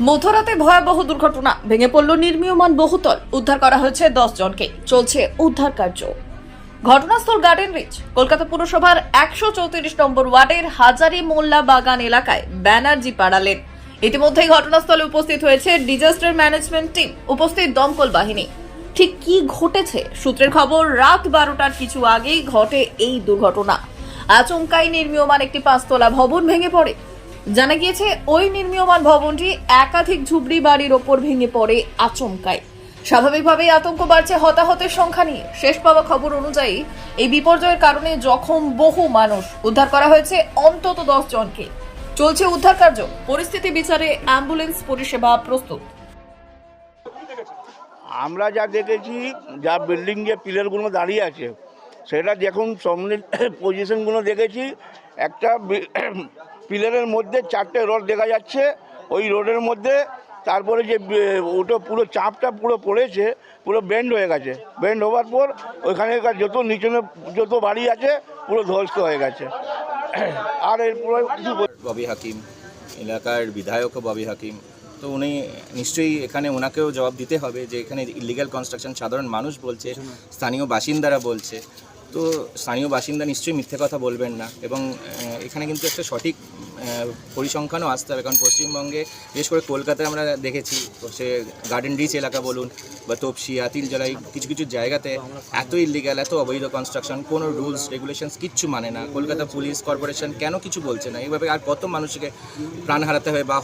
মধ্যরাতে ভয়াবহ দুর্ঘটনা, ভেঙে পড়ল নির্মীয়মান বহুতল, উদ্ধার করা হয়েছে 10 জনকে, চলছে উদ্ধার কার্য। ঘটনাস্থল গার্ডেন রিচ, কলকাতা পুরসভার 134 নম্বর ওয়ার্ডের হাজারি মোল্লা বাগান এলাকায় ব্যানার্জি পাড়া লেন। ইতিমধ্যেই ঘটনাস্থলে উপস্থিত হয়েছে ডিজাস্টার ম্যানেজমেন্ট টিম, উপস্থিত দমকল বাহিনী। ঠিক কি ঘটেছে? সূত্রের খবর, রাত 12টার কিছু আগেই ঘটে এই দুর্ঘটনা। আচমকাই নির্মীয়মান একটি 5তলা ভবন ভেঙে পড়ে। জানা গিয়েছে ওই নির্মীয়মান ভবনটি একাধিক ঝুপড়ি বাড়ির ওপর ভেঙে পড়ে আচমকায়। স্বাভাবিকভাবেই আতঙ্ক বাড়ছে হতাহতের সংখ্যা নিয়ে। শেষ পাওয়া খবর অনুযায়ী এই বিপর্যয়ের কারণে জখম বহু মানুষ, উদ্ধার করা হয়েছে অন্তত 10 জনকে। চলছে উদ্ধার কার্য। পরিস্থিতি বিচারে অ্যাম্বুলেন্স পরিষেবা প্রস্তুত। আমরা যা দেখেছি, যা বিল্ডিং যে পিলারগুলো দাঁড়িয়ে আছে সেটা দেখুন, সামনে পজিশনগুলো দেখেছি। একটা পিলারের মধ্যে 4টে রড দেখা যাচ্ছে, ওই রোডের মধ্যে। তারপরে যে ওটা পুরো চাপটা পুরো পড়েছে, পুরো বেন্ড হয়ে গেছে। বেন্ড হওয়ার পর ওইখানকার যত নিচনে যত বাড়ি আছে পুরো ধ্বস্ত হয়ে গেছে। আর এরপরে কিছু ববি হাকিম, এলাকার বিধায়ক ববি হাকিম, তো উনি নিশ্চয়ই এখানে ওনাকেও জবাব দিতে হবে যে এখানে ইলিগাল কনস্ট্রাকশন সাধারণ মানুষ বলছে, স্থানীয় বাসিন্দারা বলছে। তো স্থানীয় বাসিন্দা নিশ্চয়ই মিথ্যে কথা বলবেন না, এবং এখানে কিন্তু একটা সঠিক পরিসংখ্যানও আসতে হবে। কারণ পশ্চিমবঙ্গে, বিশেষ করে কলকাতায় আমরা দেখেছি, সে গার্ডেন রিচ এলাকা বলুন বা তপসি, আতিলজলাই, কিছু কিছু জায়গাতে এত ইলিগাল, এত অবৈধ কনস্ট্রাকশন, কোনো রুলস রেগুলেশনস কিচ্ছু মানে না। কলকাতা পুলিশ কর্পোরেশন কেন কিছু বলছে না? এইভাবে আর কত মানুষকে প্রাণ হারাতে হবে বা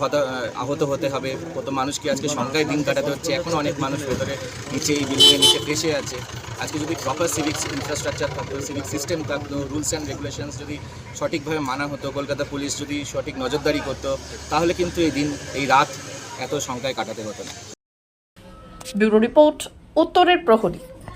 আহত হতে হবে, কত মানুষকে আজকে সংখ্যায় দিন কাটাতে হচ্ছে। এখনও অনেক মানুষ ভেতরে নিচে, এই বিল্ডিংয়ের নিচে ফেসে আছে। আজকে যদি প্রপার সিভিক ইনফ্রাস্ট্রাকচার থাকতো, সিভিক সিস্টেম থাকতো, রুলস অ্যান্ড রেগুলেশনস যদি সঠিকভাবে মানা হতো, কলকাতা পুলিশ যদি সঠিক নজরদারি করতো, তাহলে কিন্তু এই রাত এত সংখ্যায় কাটাতে হতো না। ব্যুরো রিপোর্ট, উত্তরের প্রহরী।